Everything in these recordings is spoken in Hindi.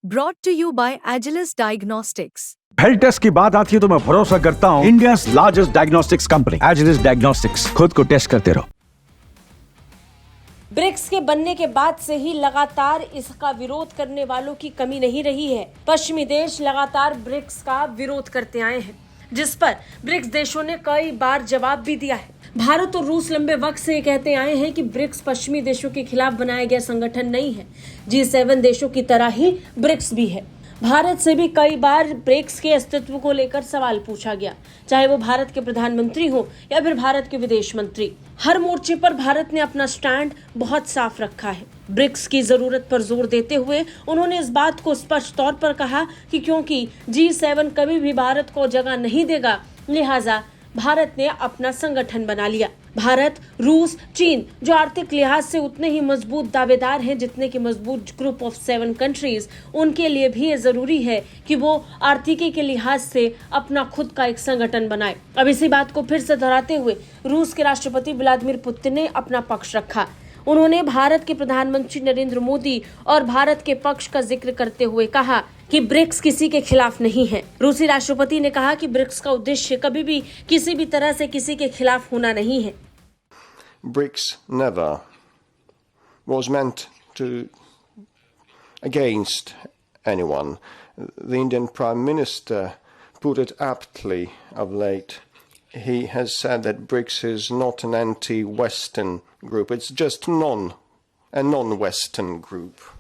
Brought to you by Agilus Diagnostics. Health test की बात आती है तो मैं भरोसा करता हूँ India largest diagnostics company Agilus diagnostics. खुद को टेस्ट करते रहो। ब्रिक्स के बनने के बाद से ही लगातार इसका विरोध करने वालों की कमी नहीं रही है। पश्चिमी देश लगातार ब्रिक्स का विरोध करते आए हैं, जिस पर ब्रिक्स देशों ने कई बार जवाब भी दिया है। भारत और रूस लंबे वक्त से कहते आए हैं कि ब्रिक्स पश्चिमी देशों के खिलाफ बनाया गया संगठन नहीं है। G7 देशों की तरह ही ब्रिक्स भी है। भारत से भी कई बार ब्रिक्स के अस्तित्व को लेकर सवाल पूछा गया, चाहे वो भारत के प्रधानमंत्री हो या फिर भारत के विदेश मंत्री। हर मोर्चे पर भारत ने अपना स्टैंड बहुत साफ रखा है। ब्रिक्स की जरूरत पर जोर देते हुए उन्होंने इस बात को स्पष्ट तौर पर कहा कि क्योंकि G7 कभी भी भारत को जगह नहीं देगा, लिहाजा भारत ने अपना संगठन बना लिया। भारत, रूस, चीन जो आर्थिक लिहाज से उतने ही मजबूत दावेदार हैं जितने कि मजबूत ग्रुप ऑफ 7 कंट्रीज, उनके लिए भी ये जरूरी है कि वो आर्थिकी के लिहाज से अपना खुद का एक संगठन बनाए। अब इसी बात को फिर से दोहराते हुए रूस के राष्ट्रपति व्लादिमीर पुतिन ने अपना पक्ष रखा। उन्होंने भारत के प्रधानमंत्री नरेंद्र मोदी और भारत के पक्ष का जिक्र करते हुए कहा कि ब्रिक्स किसी के खिलाफ नहीं है। रूसी राष्ट्रपति ने कहा कि ब्रिक्स का उद्देश्य कभी भी किसी भी तरह से किसी के खिलाफ होना नहीं है। BRICS never was meant to against anyone. The Indian Prime Minister put it aptly of late. He has said that BRICS is not an anti-Western group. It's just a non-Western group.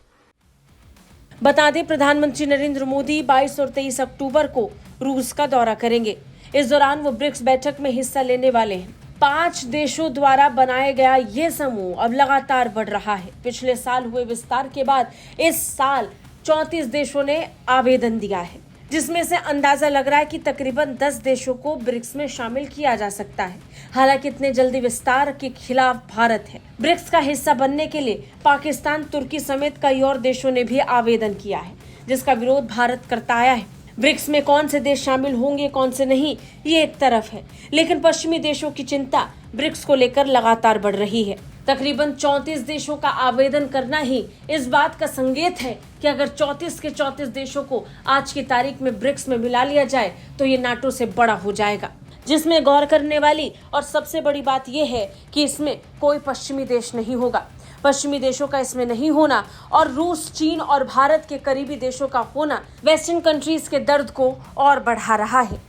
बता दें, प्रधानमंत्री नरेंद्र मोदी 22 और 23 अक्टूबर को रूस का दौरा करेंगे। इस दौरान वो ब्रिक्स बैठक में हिस्सा लेने वाले हैं। 5 देशों द्वारा बनाया गया ये समूह अब लगातार बढ़ रहा है। पिछले साल हुए विस्तार के बाद इस साल 34 देशों ने आवेदन दिया है, जिसमें से अंदाजा लग रहा है कि तकरीबन 10 देशों को ब्रिक्स में शामिल किया जा सकता है। हालांकि इतने जल्दी विस्तार के खिलाफ भारत है। ब्रिक्स का हिस्सा बनने के लिए पाकिस्तान, तुर्की समेत कई और देशों ने भी आवेदन किया है, जिसका विरोध भारत करता आया है। ब्रिक्स में कौन से देश शामिल होंगे, कौन से नहीं, ये एक तरफ है, लेकिन पश्चिमी देशों की चिंता ब्रिक्स को लेकर लगातार बढ़ रही है। तकरीबन 34 देशों का आवेदन करना ही इस बात का संकेत है कि अगर 34 के 34 देशों को आज की तारीख में ब्रिक्स में मिला लिया जाए तो ये नाटो से बड़ा हो जाएगा। जिसमें गौर करने वाली और सबसे बड़ी बात यह है कि इसमें कोई पश्चिमी देश नहीं होगा। पश्चिमी देशों का इसमें नहीं होना और रूस, चीन और भारत के करीबी देशों का होना वेस्टर्न कंट्रीज के दर्द को और बढ़ा रहा है।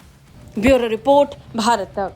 ब्यूरो रिपोर्ट, भारत तक।